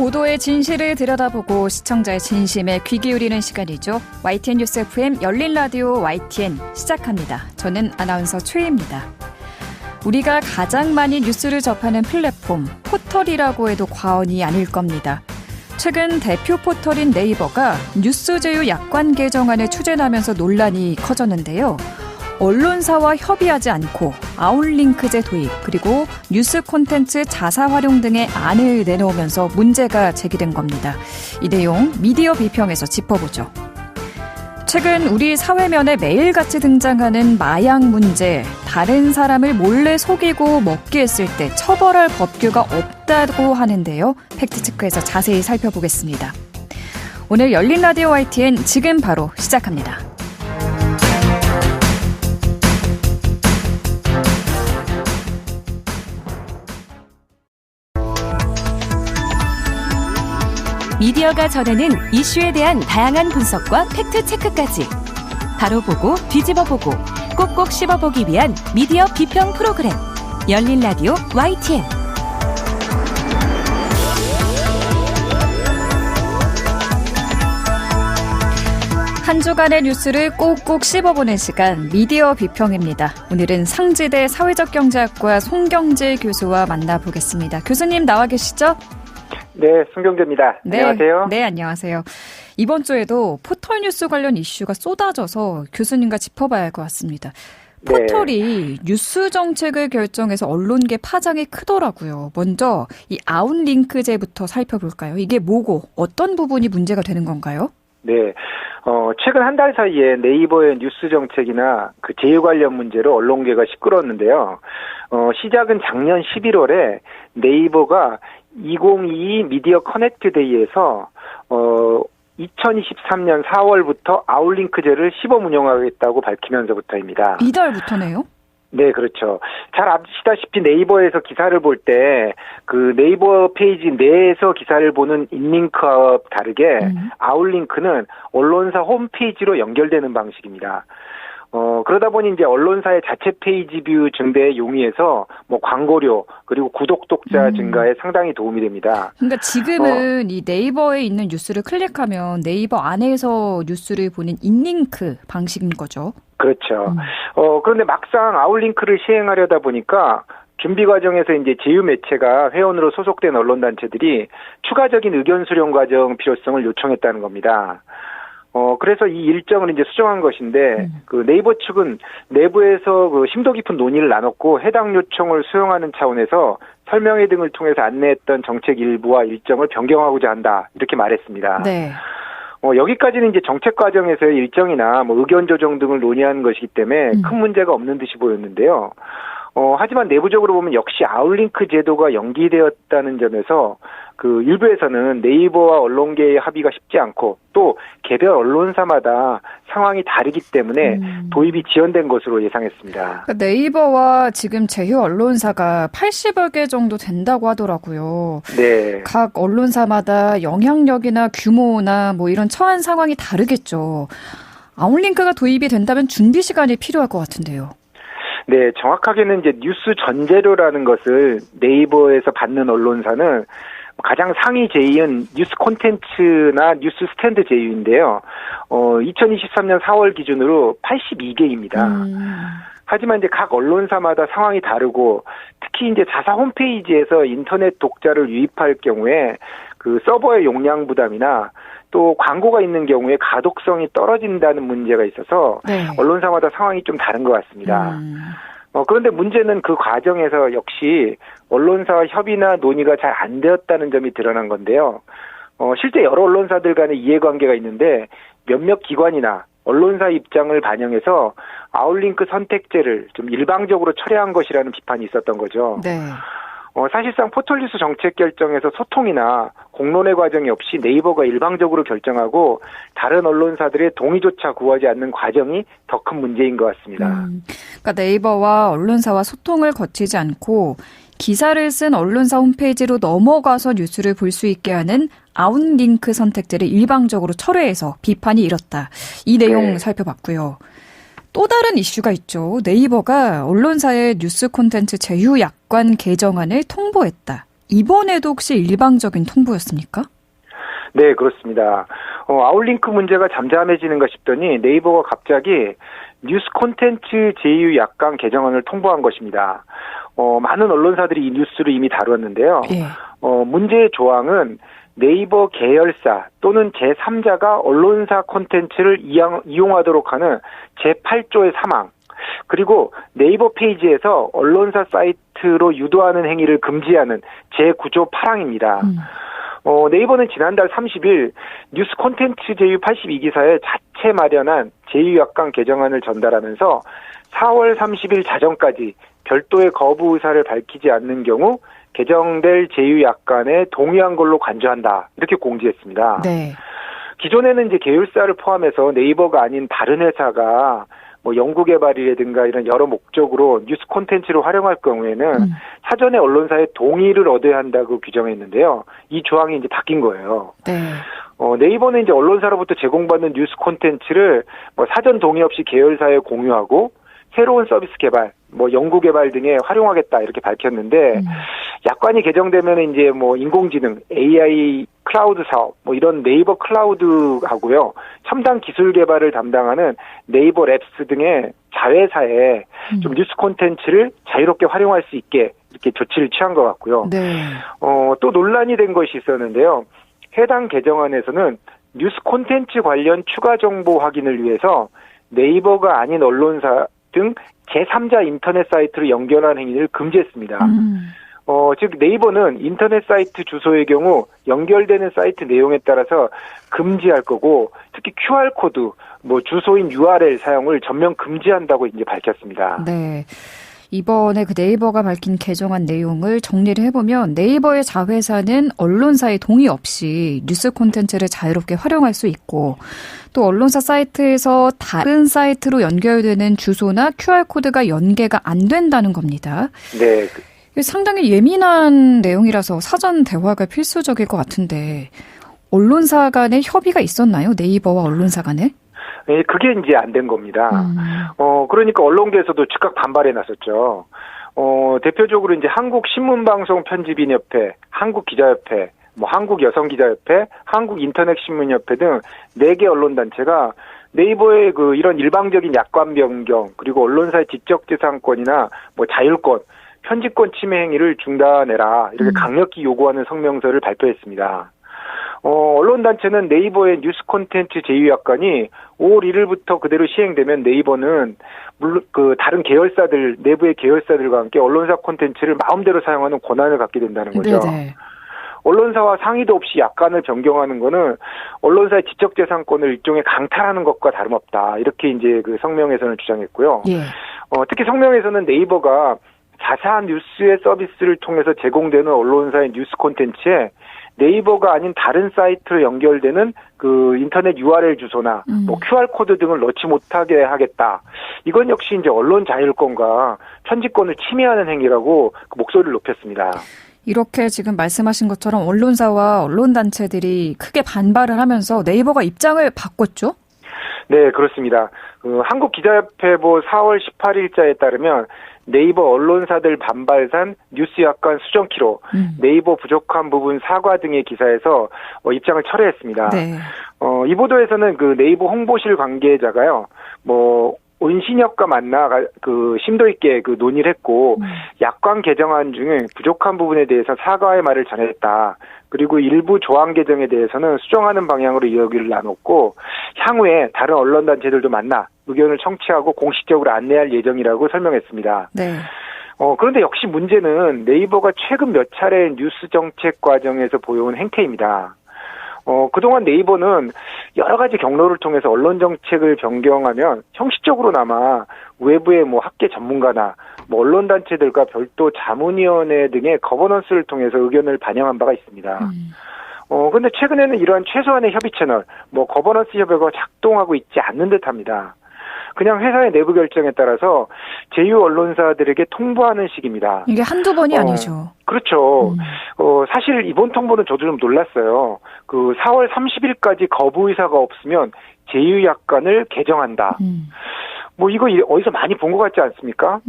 보도의 진실을 들여다보고 시청자의 진심에 귀 기울이는 시간이죠. YTN 뉴스 FM 열린 라디오 YTN 시작합니다. 저는 아나운서 최희입니다. 우리가 가장 많이 뉴스를 접하는 플랫폼, 포털이라고 해도 과언이 아닐 겁니다. 최근 대표 포털인 네이버가 뉴스 제휴 약관 개정안을 추진하면서 논란이 커졌는데요. 언론사와 협의하지 않고 아웃링크제 도입, 그리고 뉴스 콘텐츠 자사 활용 등의 안을 내놓으면서 문제가 제기된 겁니다. 이 내용 미디어 비평에서 짚어보죠. 최근 우리 사회면에 매일같이 등장하는 마약 문제, 다른 사람을 몰래 속이고 먹게 했을 때 처벌할 법규가 없다고 하는데요. 팩트체크에서 자세히 살펴보겠습니다. 오늘 열린 라디오 YTN 지금 바로 시작합니다. 미디어가 전하는 이슈에 대한 다양한 분석과 팩트체크까지 바로 보고 뒤집어 보고 꼭꼭 씹어보기 위한 미디어 비평 프로그램 열린 라디오 YTN. 한 주간의 뉴스를 꼭꼭 씹어보는 시간 미디어 비평입니다. 오늘은 상지대 사회적경제학과 송경재 교수와 만나보겠습니다. 교수님 나와 계시죠? 네, 송경재입니다. 네, 안녕하세요. 네, 안녕하세요. 이번 주에도 포털 뉴스 관련 이슈가 쏟아져서 교수님과 짚어봐야 할 것 같습니다. 포털이 뉴스 정책을 결정해서 언론계 파장이 크더라고요. 먼저 이 아웃링크제부터 살펴볼까요? 이게 뭐고 어떤 부분이 문제가 되는 건가요? 네, 최근 한 달 사이에 네이버의 뉴스 정책이나 그 제휴 관련 문제로 언론계가 시끄러웠는데요. 시작은 작년 11월에 네이버가 2022 미디어 커넥트 데이에서 2023년 4월부터 아웃링크제를 시범 운영하겠다고 밝히면서부터입니다. 이달부터네요? 네, 그렇죠. 잘 아시다시피 네이버에서 기사를 볼 때 그 네이버 페이지 내에서 기사를 보는 인링크와 다르게 아웃링크는 언론사 홈페이지로 연결되는 방식입니다. 그러다 보니 이제 언론사의 자체 페이지 뷰 증대에 용이해서 뭐 광고료 그리고 구독자 증가에 상당히 도움이 됩니다. 그러니까 지금은 이 네이버에 있는 뉴스를 클릭하면 네이버 안에서 뉴스를 보는 인링크 방식인 거죠. 그렇죠. 그런데 막상 아웃링크를 시행하려다 보니까 준비 과정에서 이제 제휴 매체가 회원으로 소속된 언론단체들이 추가적인 의견 수렴 과정 필요성을 요청했다는 겁니다. 그래서 이 일정을 이제 수정한 것인데, 그 네이버 측은 내부에서 그 심도 깊은 논의를 나눴고 해당 요청을 수용하는 차원에서 설명회 등을 통해서 안내했던 정책 일부와 일정을 변경하고자 한다. 이렇게 말했습니다. 네. 여기까지는 이제 정책 과정에서의 일정이나 뭐 의견 조정 등을 논의하는 것이기 때문에 큰 문제가 없는 듯이 보였는데요. 하지만 내부적으로 보면 역시 아웃링크 제도가 연기되었다는 점에서 그 일부에서는 네이버와 언론계의 합의가 쉽지 않고 또 개별 언론사마다 상황이 다르기 때문에 도입이 지연된 것으로 예상했습니다. 그러니까 네이버와 지금 제휴 언론사가 80여 개 정도 된다고 하더라고요. 네. 각 언론사마다 영향력이나 규모나 뭐 이런 처한 상황이 다르겠죠. 아웃링크가 도입이 된다면 준비 시간이 필요할 것 같은데요. 네, 정확하게는 이제 뉴스 전재료라는 것을 네이버에서 받는 언론사는 가장 상위 제휴인 뉴스 콘텐츠나 뉴스 스탠드 제휴인데요. 2023년 4월 기준으로 82개입니다. 하지만 이제 각 언론사마다 상황이 다르고 특히 이제 자사 홈페이지에서 인터넷 독자를 유입할 경우에 그 서버의 용량 부담이나 또 광고가 있는 경우에 가독성이 떨어진다는 문제가 있어서 네. 언론사마다 상황이 좀 다른 것 같습니다. 그런데 문제는 그 과정에서 역시 언론사와 협의나 논의가 잘 안 되었다는 점이 드러난 건데요. 실제 여러 언론사들 간의 이해관계가 있는데 몇몇 기관이나 언론사 입장을 반영해서 아웃링크 선택제를 좀 일방적으로 철회한 것이라는 비판이 있었던 거죠. 네. 사실상 포털뉴스 정책 결정에서 소통이나 공론의 과정이 없이 네이버가 일방적으로 결정하고 다른 언론사들의 동의조차 구하지 않는 과정이 더 큰 문제인 것 같습니다. 그러니까 네이버와 언론사와 소통을 거치지 않고 기사를 쓴 언론사 홈페이지로 넘어가서 뉴스를 볼 수 있게 하는 아웃링크 선택제를 일방적으로 철회해서 비판이 일었다. 이 내용 살펴봤고요. 또 다른 이슈가 있죠. 네이버가 언론사의 뉴스 콘텐츠 제휴 약관 개정안을 통보했다. 이번에도 혹시 일방적인 통보였습니까? 네, 그렇습니다. 아웃링크 문제가 잠잠해지는가 싶더니 네이버가 갑자기 뉴스 콘텐츠 제휴 약관 개정안을 통보한 것입니다. 많은 언론사들이 이 뉴스를 이미 다뤘는데요. 예. 문제의 조항은 네이버 계열사 또는 제3자가 언론사 콘텐츠를 이용하도록 하는 제8조의 3항, 그리고 네이버 페이지에서 언론사 사이트로 유도하는 행위를 금지하는 제9조 8항입니다. 네이버는 지난달 30일 뉴스 콘텐츠 제휴 82기사에 자체 마련한 제휴약관 개정안을 전달하면서 4월 30일 자정까지 별도의 거부 의사를 밝히지 않는 경우 개정될 제휴약관에 동의한 걸로 간주한다. 이렇게 공지했습니다. 네. 기존에는 이제 계열사를 포함해서 네이버가 아닌 다른 회사가 뭐 연구개발이라든가 이런 여러 목적으로 뉴스 콘텐츠를 활용할 경우에는 사전에 언론사의 동의를 얻어야 한다고 규정했는데요. 이 조항이 이제 바뀐 거예요. 네. 네이버는 이제 언론사로부터 제공받는 뉴스 콘텐츠를 뭐 사전 동의 없이 계열사에 공유하고 새로운 서비스 개발, 뭐 연구 개발 등에 활용하겠다 이렇게 밝혔는데 약관이 개정되면 이제 뭐 인공지능, AI 클라우드 사업, 뭐 이런 네이버 클라우드하고요, 첨단 기술 개발을 담당하는 네이버 랩스 등의 자회사에 좀 뉴스 콘텐츠를 자유롭게 활용할 수 있게 이렇게 조치를 취한 것 같고요. 네. 또 논란이 된 것이 있었는데요. 해당 개정안에서는 뉴스 콘텐츠 관련 추가 정보 확인을 위해서 네이버가 아닌 언론사 등 제3자 인터넷 사이트로 연결하는 행위를 금지했습니다. 즉 네이버는 인터넷 사이트 주소의 경우 연결되는 사이트 내용에 따라서 금지할 거고, 특히 QR코드, 뭐 주소인 URL 사용을 전면 금지한다고 이제 밝혔습니다. 네. 이번에 그 네이버가 밝힌 개정안 내용을 정리를 해보면 네이버의 자회사는 언론사의 동의 없이 뉴스 콘텐츠를 자유롭게 활용할 수 있고, 또 언론사 사이트에서 다른 사이트로 연결되는 주소나 QR코드가 연계가 안 된다는 겁니다. 네. 상당히 예민한 내용이라서 사전 대화가 필수적일 것 같은데, 언론사 간의 협의가 있었나요? 네이버와 언론사 간에? 네, 그게 이제 안 된 겁니다. 그러니까 언론계에서도 즉각 반발해 나섰죠. 대표적으로 이제 한국신문방송편집인협회, 한국기자협회, 뭐 한국여성기자협회, 한국인터넷신문협회 등 4개 언론단체가 네이버의 그 이런 일방적인 약관 변경, 그리고 언론사의 지적재산권이나 뭐 자율권, 편집권 침해 행위를 중단해라, 이렇게 강력히 요구하는 성명서를 발표했습니다. 언론단체는 네이버의 뉴스 콘텐츠 제휴약관이 5월 1일부터 그대로 시행되면 네이버는 물론 그 다른 계열사들, 내부의 계열사들과 함께 언론사 콘텐츠를 마음대로 사용하는 권한을 갖게 된다는 거죠. 네네. 언론사와 상의도 없이 약관을 변경하는 거는 언론사의 지적재산권을 일종의 강탈하는 것과 다름없다. 이렇게 이제 그 성명에서는 주장했고요. 예. 특히 성명에서는 네이버가 자사한 뉴스의 서비스를 통해서 제공되는 언론사의 뉴스 콘텐츠에 네이버가 아닌 다른 사이트로 연결되는 그 인터넷 URL 주소나 뭐 QR코드 등을 넣지 못하게 하겠다. 이건 역시 이제 언론 자율권과 편집권을 침해하는 행위라고 그 목소리를 높였습니다. 이렇게 지금 말씀하신 것처럼 언론사와 언론단체들이 크게 반발을 하면서 네이버가 입장을 바꿨죠? 네, 그렇습니다. 한국기자협회 4월 18일자에 따르면 네이버 언론사들 반발산 뉴스 약관 수정키로 네이버 부족한 부분 사과 등의 기사에서 입장을 철회했습니다. 네. 이 보도에서는 그 네이버 홍보실 관계자가요, 온신협과 만나 그 심도 있게 그 논의를 했고, 약관 개정안 중에 부족한 부분에 대해서 사과의 말을 전했다. 그리고 일부 조항 개정에 대해서는 수정하는 방향으로 이야기를 나눴고, 향후에 다른 언론단체들도 만나 의견을 청취하고 공식적으로 안내할 예정이라고 설명했습니다. 네. 그런데 역시 문제는 네이버가 최근 몇 차례 뉴스 정책 과정에서 보여온 행태입니다. 그동안 네이버는 여러 가지 경로를 통해서 언론 정책을 변경하면 형식적으로나마 외부의 학계 전문가나 언론단체들과 별도 자문위원회 등의 거버넌스를 통해서 의견을 반영한 바가 있습니다. 근데 최근에는 이러한 최소한의 협의 채널, 거버넌스 협의가 작동하고 있지 않는 듯합니다. 그냥 회사의 내부 결정에 따라서 제휴 언론사들에게 통보하는 식입니다. 이게 한두 번이 아니죠. 그렇죠. 사실 이번 통보는 저도 좀 놀랐어요. 그 4월 30일까지 거부 의사가 없으면 제휴 약관을 개정한다. 이거 어디서 많이 본 것 같지 않습니까?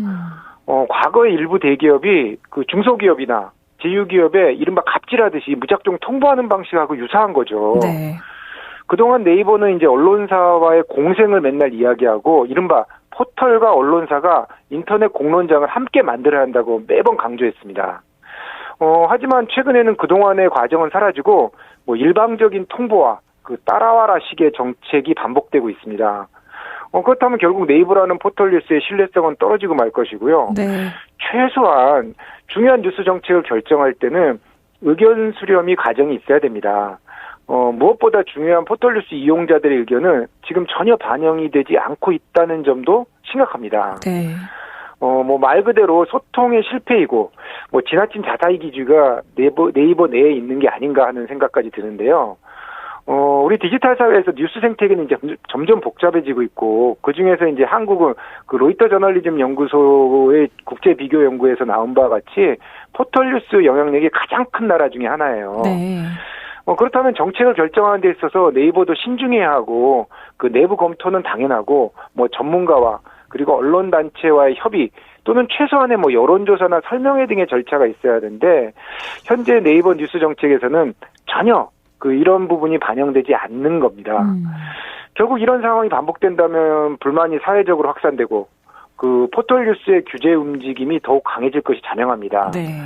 과거에 일부 대기업이 그 중소기업이나 제휴기업에 이른바 갑질하듯이 무작정 통보하는 방식하고 유사한 거죠. 네. 그동안 네이버는 이제 언론사와의 공생을 맨날 이야기하고 이른바 포털과 언론사가 인터넷 공론장을 함께 만들어야 한다고 매번 강조했습니다. 하지만 최근에는 그동안의 과정은 사라지고 뭐 일방적인 통보와 그 따라와라 식의 정책이 반복되고 있습니다. 그렇다면 결국 네이버라는 포털 뉴스의 신뢰성은 떨어지고 말 것이고요. 네. 최소한 중요한 뉴스 정책을 결정할 때는 의견 수렴이 과정이 있어야 됩니다. 무엇보다 중요한 포털 뉴스 이용자들의 의견은 지금 전혀 반영이 되지 않고 있다는 점도 심각합니다. 네. 말 그대로 소통의 실패이고, 지나친 자사의 기주가 네이버 내에 있는 게 아닌가 하는 생각까지 드는데요. 우리 디지털 사회에서 뉴스 생태계는 이제 점점 복잡해지고 있고, 그 중에서 이제 한국은 그 로이터 저널리즘 연구소의 국제 비교 연구에서 나온 바와 같이 포털 뉴스 영향력이 가장 큰 나라 중에 하나예요. 네. 그렇다면 정책을 결정하는 데 있어서 네이버도 신중해야 하고, 그 내부 검토는 당연하고, 전문가와 그리고 언론단체와의 협의 또는 최소한의 여론조사나 설명회 등의 절차가 있어야 하는데 현재 네이버 뉴스 정책에서는 전혀 이런 부분이 반영되지 않는 겁니다. 결국 이런 상황이 반복된다면 불만이 사회적으로 확산되고 그 포털 뉴스의 규제 움직임이 더욱 강해질 것이 자명합니다. 네.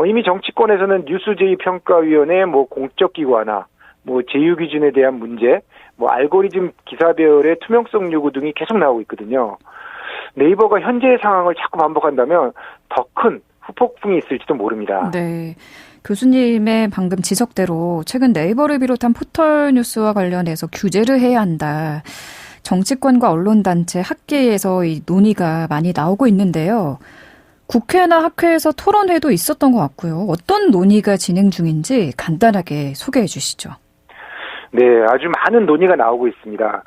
이미 정치권에서는 뉴스제휴평가위원회 공적기관화, 제휴 기준에 대한 문제, 알고리즘 기사배열의 투명성 요구 등이 계속 나오고 있거든요. 네이버가 현재의 상황을 자꾸 반복한다면 더 큰 후폭풍이 있을지도 모릅니다. 네. 교수님의 방금 지적대로 최근 네이버를 비롯한 포털 뉴스와 관련해서 규제를 해야 한다. 정치권과 언론단체, 학계에서 이 논의가 많이 나오고 있는데요. 국회나 학회에서 토론회도 있었던 것 같고요. 어떤 논의가 진행 중인지 간단하게 소개해 주시죠. 네, 아주 많은 논의가 나오고 있습니다.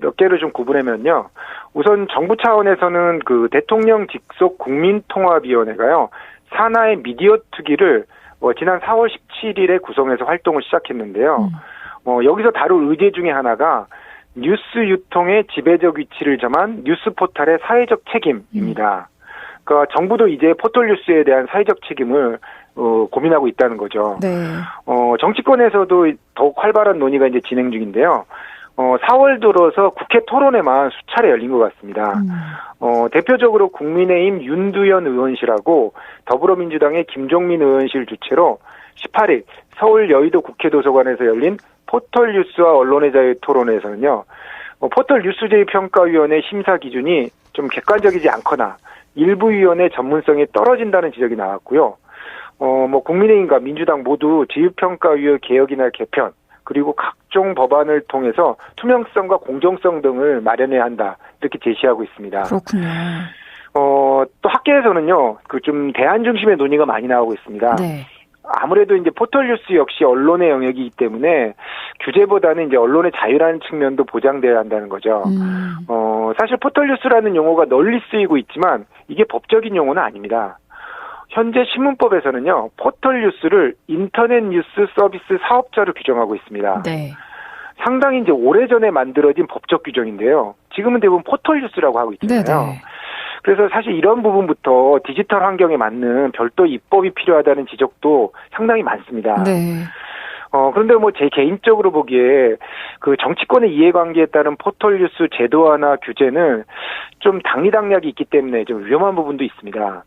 몇 개를 좀 구분하면요. 우선 정부 차원에서는 그 대통령 직속 국민통합위원회가요, 산하의 미디어 특위를 지난 4월 17일에 구성해서 활동을 시작했는데요. 여기서 다룰 의제 중에 하나가 뉴스 유통의 지배적 위치를 점한 뉴스 포털의 사회적 책임입니다. 그러니까 정부도 이제 포털 뉴스에 대한 사회적 책임을 고민하고 있다는 거죠. 네. 정치권에서도 더욱 활발한 논의가 이제 진행 중인데요. 4월 들어서 국회 토론회만 수차례 열린 것 같습니다. 대표적으로 국민의힘 윤두현 의원실하고 더불어민주당의 김종민 의원실 주최로 18일 서울 여의도 국회 도서관에서 열린 포털 뉴스와 언론의 자유 토론회에서는요. 포털 뉴스제휴평가위원회 심사 기준이 좀 객관적이지 않거나 일부 위원의 전문성이 떨어진다는 지적이 나왔고요. 국민의힘과 민주당 모두 제휴평가위원 개혁이나 개편, 그리고 각종 법안을 통해서 투명성과 공정성 등을 마련해야 한다. 이렇게 제시하고 있습니다. 그렇군요. 또 학계에서는요, 좀 대안 중심의 논의가 많이 나오고 있습니다. 네. 아무래도 이제 포털 뉴스 역시 언론의 영역이기 때문에 규제보다는 이제 언론의 자유라는 측면도 보장돼야 한다는 거죠. 사실 포털 뉴스라는 용어가 널리 쓰이고 있지만 이게 법적인 용어는 아닙니다. 현재 신문법에서는요, 포털 뉴스를 인터넷 뉴스 서비스 사업자로 규정하고 있습니다. 네. 상당히 이제 오래전에 만들어진 법적 규정인데요. 지금은 대부분 포털 뉴스라고 하고 있잖아요. 네네. 그래서 사실 이런 부분부터 디지털 환경에 맞는 별도 입법이 필요하다는 지적도 상당히 많습니다. 네. 그런데 제 개인적으로 보기에 그 정치권의 이해관계에 따른 포털 뉴스 제도화나 규제는 좀 당리당략이 있기 때문에 좀 위험한 부분도 있습니다.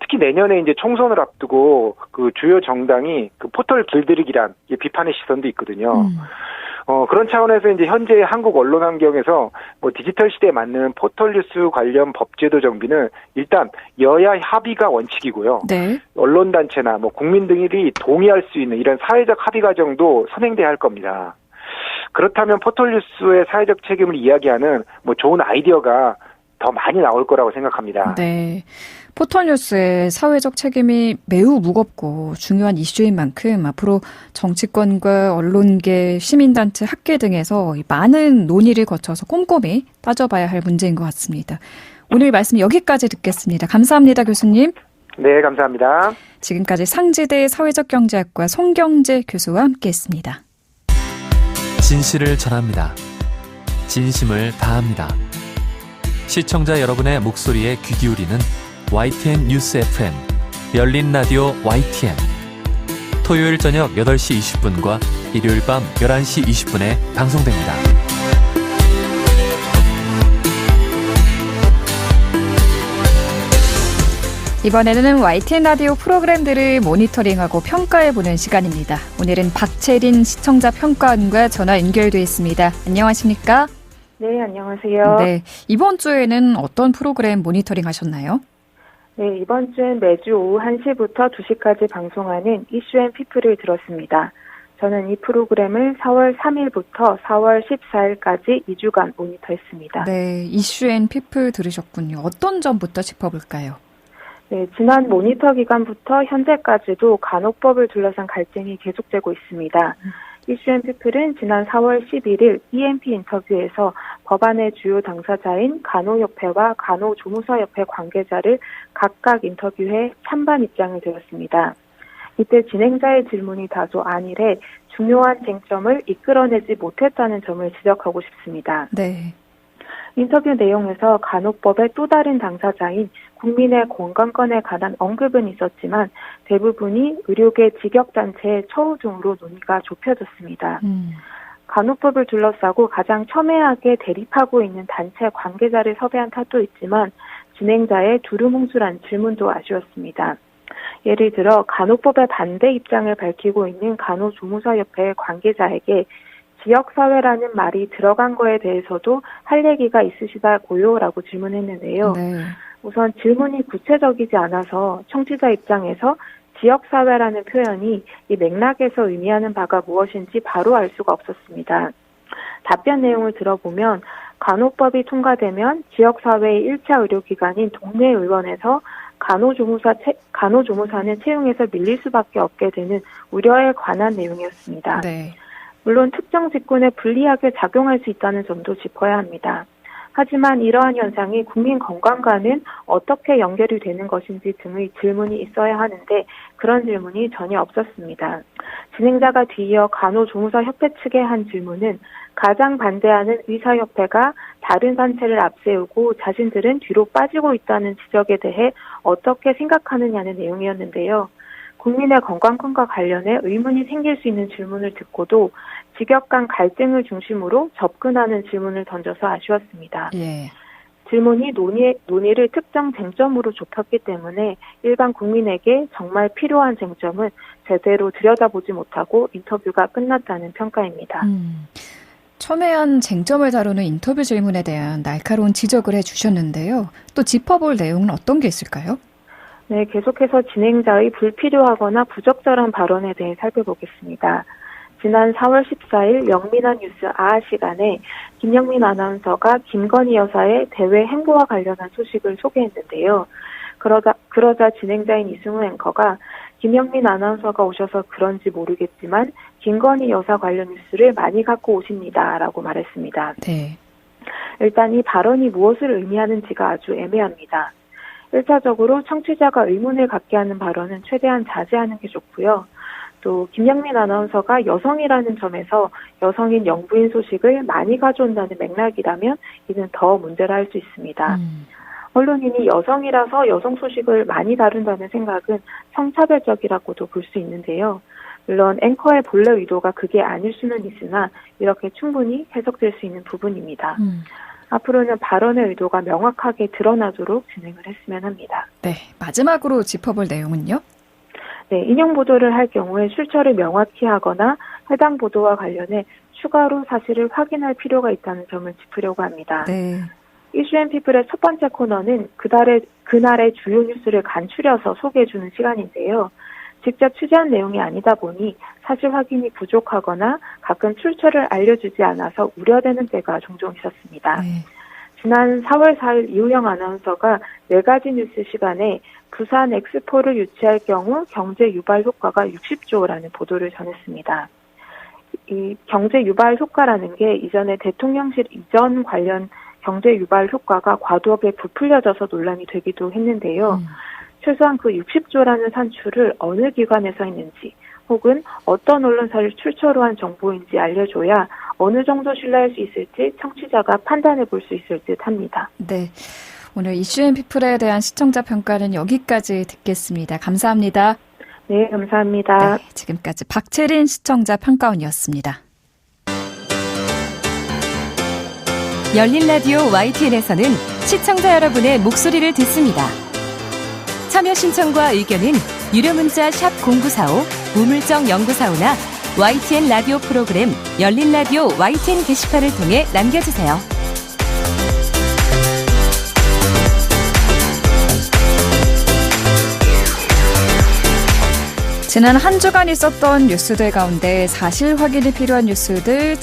특히 내년에 이제 총선을 앞두고 그 주요 정당이 그 포털 길들이기란 비판의 시선도 있거든요. 그런 차원에서 이제 현재 한국 언론 환경에서 디지털 시대에 맞는 포털 뉴스 관련 법제도 정비는 일단 여야 합의가 원칙이고요. 네. 언론단체나 국민 등이 동의할 수 있는 이런 사회적 합의 과정도 선행돼야 할 겁니다. 그렇다면 포털 뉴스의 사회적 책임을 이야기하는 좋은 아이디어가 더 많이 나올 거라고 생각합니다. 네. 포털 뉴스의 사회적 책임이 매우 무겁고 중요한 이슈인 만큼 앞으로 정치권과 언론계, 시민단체, 학계 등에서 많은 논의를 거쳐서 꼼꼼히 따져봐야 할 문제인 것 같습니다. 오늘 말씀 여기까지 듣겠습니다. 감사합니다, 교수님. 네, 감사합니다. 지금까지 상지대 사회적경제학과 송경재 교수와 함께했습니다. 진실을 전합니다. 진심을 다합니다. 시청자 여러분의 목소리에 귀 기울이는 YTN 뉴스 FM 열린 라디오 YTN. 토요일 저녁 8시 20분과 일요일 밤 11시 20분에 방송됩니다. 이번에는 YTN 라디오 프로그램들을 모니터링하고 평가해보는 시간입니다. 오늘은 박채린 시청자 평가원과 전화 연결돼 있습니다. 안녕하십니까? 네, 안녕하세요. 네, 이번 주에는 어떤 프로그램 모니터링 하셨나요? 네, 이번 주엔 매주 오후 1시부터 2시까지 방송하는 이슈앤피플을 들었습니다. 저는 이 프로그램을 4월 3일부터 4월 14일까지 2주간 모니터했습니다. 네, 이슈앤피플 들으셨군요. 어떤 점부터 짚어볼까요? 네, 지난 모니터 기간부터 현재까지도 간호법을 둘러싼 갈등이 계속되고 있습니다. 이슈앤피플은 지난 4월 11일 EMP 인터뷰에서 법안의 주요 당사자인 간호협회와 간호조무사협회 관계자를 각각 인터뷰해 찬반 입장을 들었습니다. 이때 진행자의 질문이 다소 안일해 중요한 쟁점을 이끌어내지 못했다는 점을 지적하고 싶습니다. 네. 인터뷰 내용에서 간호법의 또 다른 당사자인 국민의 건강권에 관한 언급은 있었지만 대부분이 의료계 직역단체의 처우 등으로 논의가 좁혀졌습니다. 간호법을 둘러싸고 가장 첨예하게 대립하고 있는 단체 관계자를 섭외한 탓도 있지만 진행자의 두루뭉술한 질문도 아쉬웠습니다. 예를 들어 간호법에 반대 입장을 밝히고 있는 간호조무사협회 관계자에게 지역사회라는 말이 들어간 거에 대해서도 할 얘기가 있으시다고요? 라고 질문했는데요. 네. 우선 질문이 구체적이지 않아서 청취자 입장에서 지역사회라는 표현이 이 맥락에서 의미하는 바가 무엇인지 바로 알 수가 없었습니다. 답변 내용을 들어보면 간호법이 통과되면 지역사회의 1차 의료기관인 동네 의원에서 간호조무사는 채용에서 밀릴 수밖에 없게 되는 우려에 관한 내용이었습니다. 네. 물론 특정 직군에 불리하게 작용할 수 있다는 점도 짚어야 합니다. 하지만 이러한 현상이 국민 건강과는 어떻게 연결이 되는 것인지 등의 질문이 있어야 하는데 그런 질문이 전혀 없었습니다. 진행자가 뒤이어 간호조무사협회 측에 한 질문은 가장 반대하는 의사협회가 다른 단체를 앞세우고 자신들은 뒤로 빠지고 있다는 지적에 대해 어떻게 생각하느냐는 내용이었는데요. 국민의 건강권과 관련해 의문이 생길 수 있는 질문을 듣고도 직역 간 갈등을 중심으로 접근하는 질문을 던져서 아쉬웠습니다. 예. 질문이 논의를 특정 쟁점으로 좁혔기 때문에 일반 국민에게 정말 필요한 쟁점은 제대로 들여다보지 못하고 인터뷰가 끝났다는 평가입니다. 첨예한 쟁점을 다루는 인터뷰 질문에 대한 날카로운 지적을 해주셨는데요. 또 짚어볼 내용은 어떤 게 있을까요? 네, 계속해서 진행자의 불필요하거나 부적절한 발언에 대해 살펴보겠습니다. 지난 4월 14일 영민한 뉴스 아하 시간에 김영민 아나운서가 김건희 여사의 대외 행보와 관련한 소식을 소개했는데요. 그러자 진행자인 이승우 앵커가 김영민 아나운서가 오셔서 그런지 모르겠지만 김건희 여사 관련 뉴스를 많이 갖고 오십니다라고 말했습니다. 네. 일단 이 발언이 무엇을 의미하는지가 아주 애매합니다. 1차적으로 청취자가 의문을 갖게 하는 발언은 최대한 자제하는 게 좋고요. 또 김영민 아나운서가 여성이라는 점에서 여성인 영부인 소식을 많이 가져온다는 맥락이라면 이는 더 문제라 할 수 있습니다. 언론인이 여성이라서 여성 소식을 많이 다룬다는 생각은 성차별적이라고도 볼 수 있는데요. 물론 앵커의 본래 의도가 그게 아닐 수는 있으나 이렇게 충분히 해석될 수 있는 부분입니다. 앞으로는 발언의 의도가 명확하게 드러나도록 진행을 했으면 합니다. 네, 마지막으로 짚어볼 내용은요? 네, 인용 보도를 할 경우에 출처를 명확히 하거나 해당 보도와 관련해 추가로 사실을 확인할 필요가 있다는 점을 짚으려고 합니다. 네. 이슈앤피플의 첫 번째 코너는 그날의 주요 뉴스를 간추려서 소개해주는 시간인데요. 직접 취재한 내용이 아니다 보니 사실 확인이 부족하거나 가끔 출처를 알려주지 않아서 우려되는 때가 종종 있었습니다. 네. 지난 4월 4일 이우영 아나운서가 4가지 뉴스 시간에 부산 엑스포를 유치할 경우 경제 유발 효과가 60조라는 보도를 전했습니다. 이 경제 유발 효과라는 게 이전에 대통령실 이전 관련 경제 유발 효과가 과도하게 부풀려져서 논란이 되기도 했는데요. 최소한 그 60조라는 산출을 어느 기관에서 했는지 혹은 어떤 언론사를 출처로 한 정보인지 알려줘야 어느 정도 신뢰할 수 있을지 청취자가 판단해 볼 수 있을 듯 합니다. 네. 오늘 이슈앤피플에 대한 시청자 평가는 여기까지 듣겠습니다. 감사합니다. 네, 감사합니다. 네, 지금까지 박채린 시청자 평가원이었습니다. 열린 라디오 YTN에서는 시청자 여러분의 목소리를 듣습니다. 참여 신청과 의견은 유료 문자 샵 0945, 우물정 0945나 YTN 라디오 프로그램 열린 라디오 YTN 게시판을 통해 남겨주세요. 지난 한 주간 있었던 뉴스들 가운데 사실 확인이 필요한 뉴스들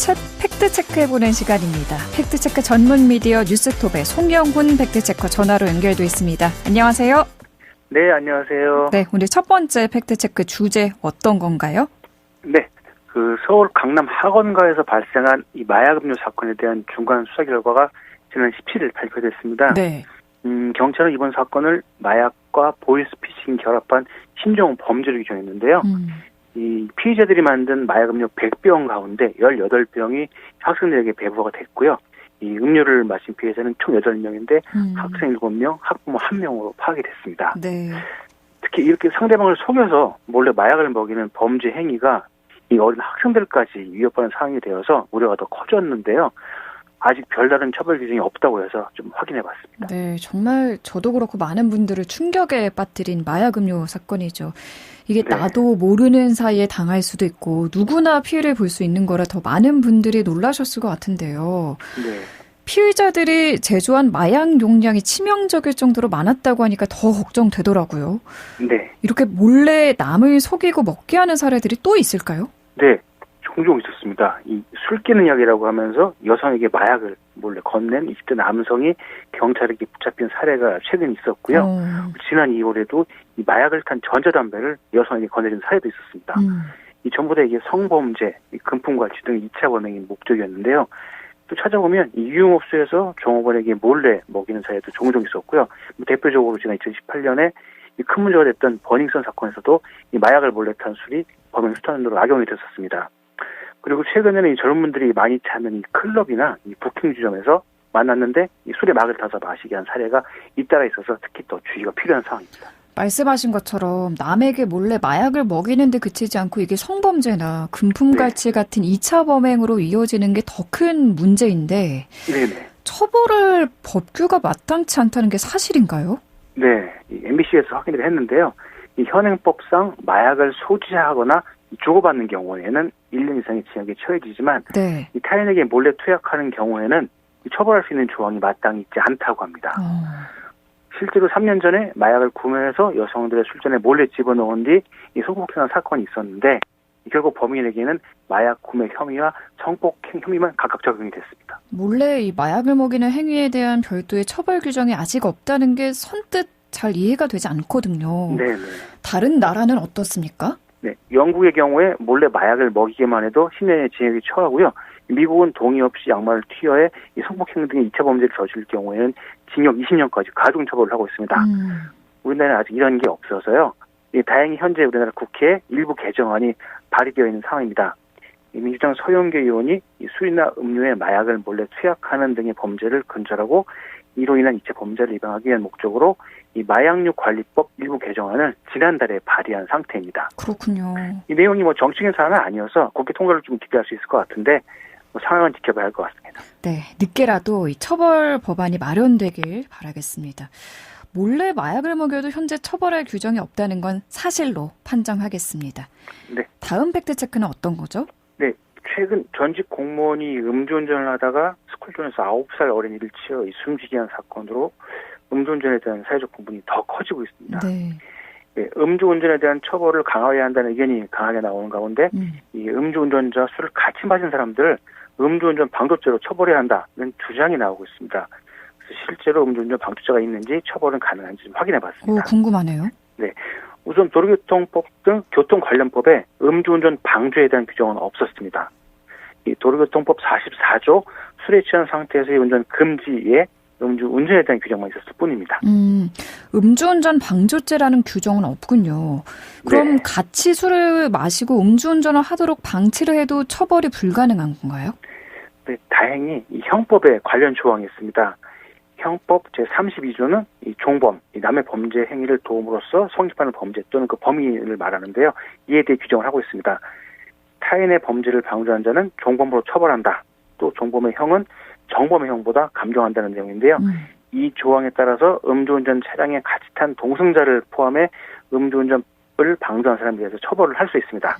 팩트체크해보는 시간입니다. 팩트체크 전문 미디어 뉴스톱의 송영훈 팩트체커 전화로 연결돼 있습니다. 안녕하세요. 네, 안녕하세요. 네, 오늘 첫 번째 팩트체크 주제 어떤 건가요? 네, 서울 강남 학원가에서 발생한 이 마약 음료 사건에 대한 중간 수사 결과가 지난 17일 발표됐습니다. 네. 경찰은 이번 사건을 마약과 보이스피싱 결합한 심정 범죄로 규정했는데요. 이 피의자들이 만든 마약 음료 100병 가운데 18병이 학생들에게 배부가 됐고요. 이 음료를 마신 피해자는 총 8명인데 학생 7명, 학부모 1명으로 파악이 됐습니다. 네. 특히 이렇게 상대방을 속여서 몰래 마약을 먹이는 범죄 행위가 이 어린 학생들까지 위협하는 상황이 되어서 우려가 더 커졌는데요. 아직 별다른 처벌 규정이 없다고 해서 좀 확인해봤습니다. 네, 정말 저도 그렇고 많은 분들을 충격에 빠뜨린 마약 음료 사건이죠. 이게 네. 나도 모르는 사이에 당할 수도 있고 누구나 피해를 볼 수 있는 거라 더 많은 분들이 놀라셨을 것 같은데요. 네. 피의자들이 제조한 마약 용량이 치명적일 정도로 많았다고 하니까 더 걱정되더라고요. 네. 이렇게 몰래 남을 속이고 먹게 하는 사례들이 또 있을까요? 네. 종종 있었습니다. 이 술 깨는 약이라고 하면서 여성에게 마약을 몰래 건넨 20대 남성이 경찰에게 붙잡힌 사례가 최근 있었고요. 지난 2월에도 이 마약을 탄 전자담배를 여성에게 건네준 사례도 있었습니다. 이 전부 다 이게 성범죄, 이 금품과치 등의 2차 범행이 목적이었는데요. 또 찾아보면 이 유흥업소에서 종업원에게 몰래 먹이는 사례도 종종 있었고요. 대표적으로 지난 2018년에 이 큰 문제가 됐던 버닝썬 사건에서도 이 마약을 몰래 탄 술이 범행 수단으로 악용이 됐었습니다. 그리고 최근에는 이 젊은 분들이 많이 찾는 이 클럽이나 이 부킹주점에서 만났는데 이 술에 막을 타서 마시게 한 사례가 잇따라 있어서 특히 더 주의가 필요한 상황입니다. 말씀하신 것처럼 남에게 몰래 마약을 먹이는데 그치지 않고 이게 성범죄나 금품갈취 같은 2차 범행으로 이어지는 게 더 큰 문제인데 네네. 처벌할 법규가 마땅치 않다는 게 사실인가요? 네, 이 MBC에서 확인을 했는데요. 이 현행법상 마약을 소지하거나 주고받는 경우에는 1년 이상의 징역에 처해지지만 네. 이 타인에게 몰래 투약하는 경우에는 처벌할 수 있는 조항이 마땅히 있지 않다고 합니다. 실제로 3년 전에 마약을 구매해서 여성들의 술잔에 몰래 집어넣은 뒤 이 성폭행한 사건이 있었는데 결국 범인에게는 마약 구매 혐의와 성폭행 혐의만 각각 적용이 됐습니다. 몰래 이 마약을 먹이는 행위에 대한 별도의 처벌 규정이 아직 없다는 게 선뜻 잘 이해가 되지 않거든요. 네네. 다른 나라는 어떻습니까? 네, 영국의 경우에 몰래 마약을 먹이기만 해도 10년의 징역이 처하고요. 미국은 동의 없이 양말을 투여해 이 성폭행 등의 2차 범죄를 저질 경우에는 징역 20년까지 가중처벌을 하고 있습니다. 우리나라는 아직 이런 게 없어서요. 다행히 현재 우리나라 국회에 일부 개정안이 발의되어 있는 상황입니다. 민주당 서영교 의원이 이 술이나 음료에 마약을 몰래 투약하는 등의 범죄를 근절하고 이로 인한 2차 범죄를 예방하기 위한 목적으로 이 마약류 관리법 일부 개정안을 지난달에 발의한 상태입니다. 그렇군요. 이 내용이 정치적인 사안은 아니어서 국회 통과를 좀 기대할 수 있을 것 같은데 상황은 지켜봐야 할 것 같습니다. 네, 늦게라도 이 처벌 법안이 마련되길 바라겠습니다. 몰래 마약을 먹여도 현재 처벌할 규정이 없다는 건 사실로 판정하겠습니다. 네. 다음 팩트체크는 어떤 거죠? 네, 최근 전직 공무원이 음주운전을 하다가 스쿨존에서 9살 어린이를 치어 숨지게 한 사건으로 음주운전에 대한 사회적 공분이 더 커지고 있습니다. 네. 네, 음주운전에 대한 처벌을 강화해야 한다는 의견이 강하게 나오는 가운데 이 음주운전자 술을 같이 마신 사람들 음주운전 방조죄로 처벌해야 한다는 주장이 나오고 있습니다. 그래서 실제로 음주운전 방조죄가 있는지 처벌은 가능한지 좀 확인해봤습니다. 궁금하네요. 네, 우선 도로교통법 등 교통 관련법에 음주운전 방조에 대한 규정은 없었습니다. 이 도로교통법 44조 술에 취한 상태에서의 운전 금지에 음주운전에 대한 규정만 있었을 뿐입니다. 음주운전 방조죄라는 규정은 없군요. 그럼 네. 같이 술을 마시고 음주운전을 하도록 방치를 해도 처벌이 불가능한 건가요? 네, 다행히 이 형법에 관련 조항이 있습니다. 형법 제32조는 이 종범, 이 남의 범죄 행위를 도움으로써 성립하는 범죄 또는 그 범위를 말하는데요. 이에 대해 규정을 하고 있습니다. 타인의 범죄를 방조한 자는 종범으로 처벌한다. 또 종범의 형은 정범의 형보다 감경한다는 내용인데요. 이 조항에 따라서 음주운전 차량에 같이 탄 동승자를 포함해 음주운전을 방조한 사람에 대해서 처벌을 할 수 있습니다.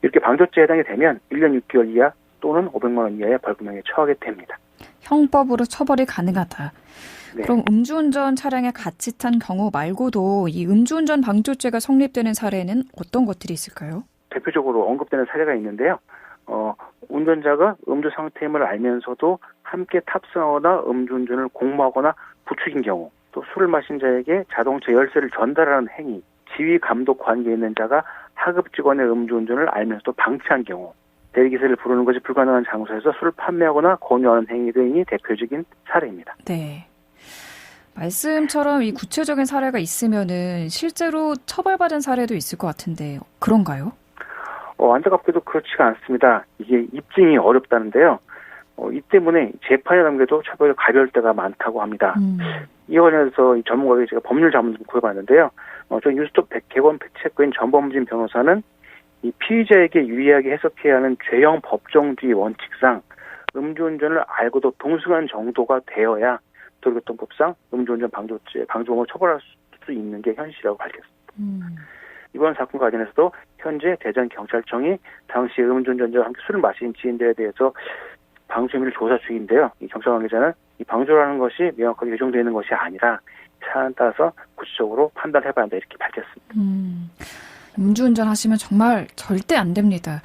이렇게 방조죄에 해당이 되면 1년 6개월 이하 또는 500만 원 이하의 벌금형에 처하게 됩니다. 형법으로 처벌이 가능하다. 네. 그럼 음주운전 차량에 같이 탄 경우 말고도 이 음주운전 방조죄가 성립되는 사례는 어떤 것들이 있을까요? 대표적으로 언급되는 사례가 있는데요. 운전자가 음주 상태임을 알면서도 함께 탑승하거나 음주운전을 공모하거나 부추긴 경우, 또 술을 마신 자에게 자동차 열쇠를 전달하는 행위, 지휘 감독 관계에 있는 자가 하급 직원의 음주운전을 알면서도 방치한 경우, 대리기사를 부르는 것이 불가능한 장소에서 술을 판매하거나 권유하는 행위 등이 대표적인 사례입니다. 네. 말씀처럼 이 구체적인 사례가 있으면은 실제로 처벌받은 사례도 있을 것 같은데 그런가요? 안타깝게도 그렇지가 않습니다. 이게 입증이 어렵다는데요. 이 때문에 재판에 넘겨도 처벌이 가벼울 때가 많다고 합니다. 이에 관해서 전문가에게 제가 법률 자문 좀 구해봤는데요. 저희 뉴스톱 개원 팩트체크인 전범진 변호사는 이 피의자에게 유리하게 해석해야 하는 죄형 법정주의 원칙상 음주운전을 알고도 동승한 정도가 되어야 도로교통법상 음주운전 방조범으로 처벌할 수 있는 게 현실이라고 밝혔습니다. 이번 사건 관련해서도 현재 대전경찰청이 당시 음주운전자와 함께 술을 마신 지인들에 대해서 방조 혐의를 조사 중인데요. 이 경찰 관계자는 이 방조라는 것이 명확하게 규정되어 있는 것이 아니라 사안에 따라서 구체적으로 판단해봐야 한다 이렇게 밝혔습니다. 음주운전 하시면 정말 절대 안 됩니다.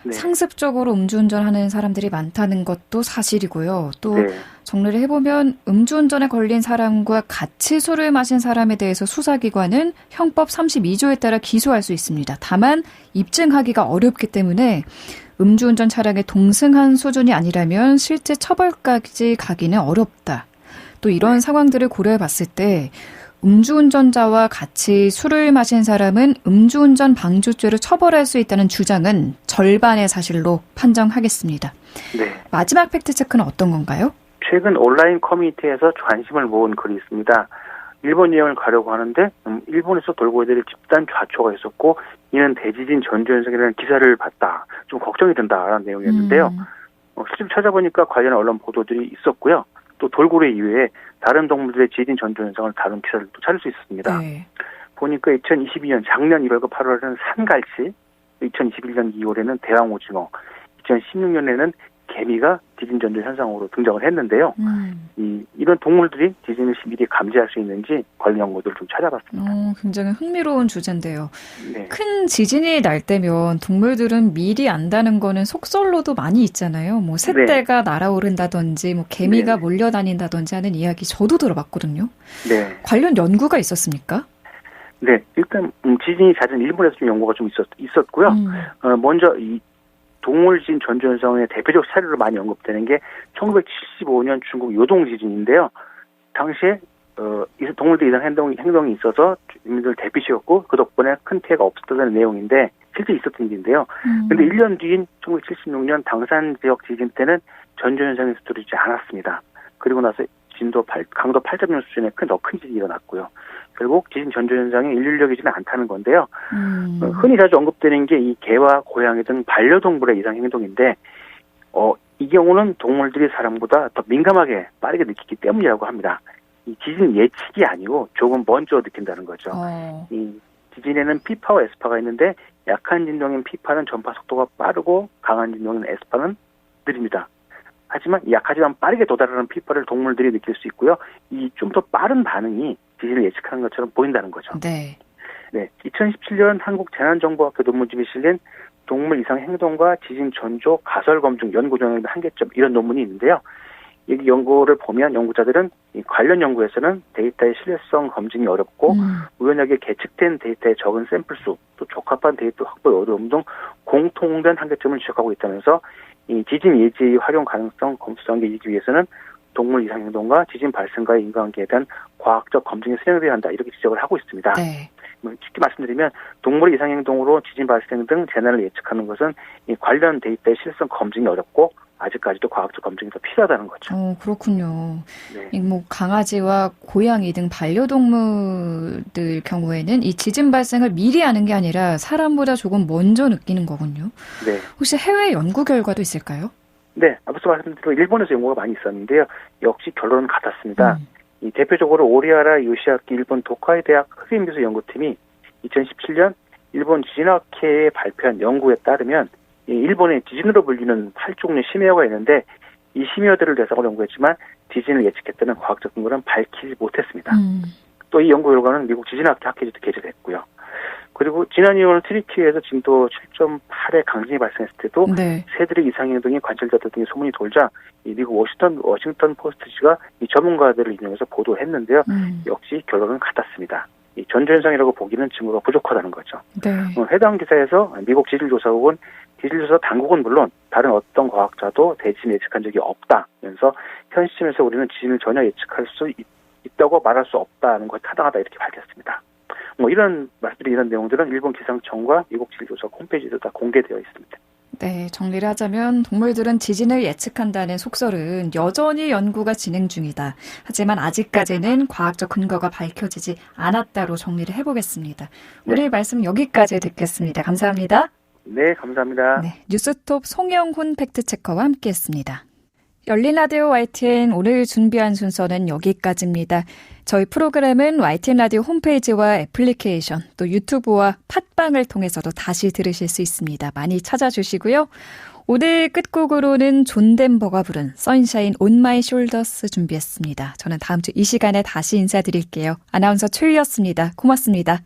네. 상습적으로 음주운전하는 사람들이 많다는 것도 사실이고요. 또 네. 정리를 해보면 음주운전에 걸린 사람과 같이 술을 마신 사람에 대해서 수사기관은 형법 32조에 따라 기소할 수 있습니다. 다만 입증하기가 어렵기 때문에 음주운전 차량에 동승한 수준이 아니라면 실제 처벌까지 가기는 어렵다. 또 이런 상황들을 고려해 봤을 때 음주운전자와 같이 술을 마신 사람은 음주운전 방조죄로 처벌할 수 있다는 주장은 절반의 사실로 판정하겠습니다. 네. 마지막 팩트체크는 어떤 건가요? 최근 온라인 커뮤니티에서 관심을 모은 글이 있습니다. 일본 여행을 가려고 하는데 일본에서 돌고 애들이 집단 좌초가 있었고 이는 대지진 전조현상이라는 기사를 봤다. 좀 걱정이 된다라는 내용이었는데요. 실제로 찾아보니까 관련 언론 보도들이 있었고요. 또 돌고래 이외에 다른 동물들의 지진 전조 현상을 다룬 기사를 또 찾을 수 있습니다. 네. 보니까 2022년 작년 1월과 8월에는 산갈치, 2021년 2월에는 대왕오징어, 2016년에는 개미가 지진 전조 현상으로 등장을 했는데요. 이런 동물들이 지진을 미리 감지할 수 있는지 관련 연구들을 좀 찾아봤습니다. 굉장히 흥미로운 주제인데요. 네. 큰 지진이 날 때면 동물들은 미리 안다는 거는 속설로도 많이 있잖아요. 뭐 새떼가 날아오른다든지 뭐 개미가 네. 몰려다닌다든지 하는 이야기 저도 들어봤거든요. 네. 관련 연구가 있었습니까? 네. 일단 지진이 잦은 일본에서 좀 연구가 좀 있었고요. 먼저 이 동물 지진 전조 현상의 대표적 사례로 많이 언급되는 게 1975년 중국 요동 지진인데요. 당시에 동물들 이상 행동이 있어서 주민들 대피시켰고 그 덕분에 큰 피해가 없었다는 내용인데 실제 있었던 일인데요. 그런데 1년 뒤인 1976년 당산 지역 지진 때는 전조 현상이 서두르지 않았습니다. 그리고 나서 강도 8.0 수준의 더 큰 지진이 일어났고요. 결국 지진 전조 현상이 일률적이지는 않다는 건데요. 흔히 자주 언급되는 게 이 개와 고양이 등 반려동물의 이상 행동인데 이 경우는 동물들이 사람보다 더 민감하게 빠르게 느끼기 때문이라고 합니다. 이 지진 예측이 아니고 조금 먼저 느낀다는 거죠. 이 지진에는 P파와 S파가 있는데 약한 진동인 P파는 전파 속도가 빠르고 강한 진동인 S파는 느립니다. 하지만 약하지만 빠르게 도달하는 P파를 동물들이 느낄 수 있고요. 이 좀 더 빠른 반응이 지진을 예측하는 것처럼 보인다는 거죠. 네. 네, 2017년 한국재난정보학회 논문집에 실린 동물 이상 행동과 지진 전조 가설 검증 연구 정의 한계점 이런 논문이 있는데요. 이 연구를 보면 연구자들은 이 관련 연구에서는 데이터의 신뢰성 검증이 어렵고 우연하게 계측된 데이터의 적은 샘플수, 또 적합한 데이터 확보의 어려움 등 공통된 한계점을 지적하고 있다면서 이 지진 예지 활용 가능성 검수성에 이기 위해서는 동물 이상 행동과 지진 발생과의 인과관계에 대한 과학적 검증이 수행되어야 한다 이렇게 지적을 하고 있습니다. 네. 쉽게 말씀드리면 동물의 이상 행동으로 지진 발생 등 재난을 예측하는 것은 이 관련 데이터의 실성 검증이 어렵고 아직까지도 과학적 검증이 더 필요하다는 거죠. 그렇군요. 네. 뭐 강아지와 고양이 등 반려동물들 경우에는 이 지진 발생을 미리 아는 게 아니라 사람보다 조금 먼저 느끼는 거군요. 네. 혹시 해외 연구 결과도 있을까요? 네, 앞서 말씀드린 대로 일본에서 연구가 많이 있었는데요. 역시 결론은 같았습니다. 이 대표적으로 오리하라 요시아키 일본 도카이 대학 흑인미술 연구팀이 2017년 일본 지진학회에 발표한 연구에 따르면 이 일본의 지진으로 불리는 8종류의 심해어가 있는데 이 심해어들을 대상으로 연구했지만 지진을 예측했다는 과학적 근거는 밝히지 못했습니다. 또 이 연구 결과는 미국 지진학회 학회지도 게재됐고요. 그리고 지난 2월 트리키에서 진도 7.8의 강진이 발생했을 때도 네. 새들의 이상 행동이 관찰됐다 등의 소문이 돌자 이 미국 워싱턴 포스트지가 이 전문가들을 인용해서 보도했는데요. 역시 결론은 같았습니다. 이 전조현상이라고 보기는 증거가 부족하다는 거죠. 네. 해당 기사에서 미국 지질조사국은 지질조사 당국은 물론 다른 어떤 과학자도 대지진 예측한 적이 없다면서 현 시점에서 우리는 지진을 전혀 예측할 수 있다고 말할 수 없다는 것이 타당하다 이렇게 밝혔습니다. 이런 말씀드린 이런 내용들은 일본 기상청과 미국 지질조사국 홈페이지에도 다 공개되어 있습니다. 네, 정리를 하자면 동물들은 지진을 예측한다는 속설은 여전히 연구가 진행 중이다. 하지만 아직까지는 과학적 근거가 밝혀지지 않았다로 정리를 해보겠습니다. 오늘 네. 말씀 여기까지 듣겠습니다. 감사합니다. 네, 감사합니다. 네, 뉴스톱 송영훈 팩트체커와 함께했습니다. 열린 라디오 YTN 오늘 준비한 순서는 여기까지입니다. 저희 프로그램은 YTN 라디오 홈페이지와 애플리케이션 또 유튜브와 팟빵을 통해서도 다시 들으실 수 있습니다. 많이 찾아주시고요. 오늘 끝곡으로는 존 덴버가 부른 Sunshine on My Shoulders 준비했습니다. 저는 다음 주 이 시간에 다시 인사드릴게요. 아나운서 최유였습니다. 고맙습니다.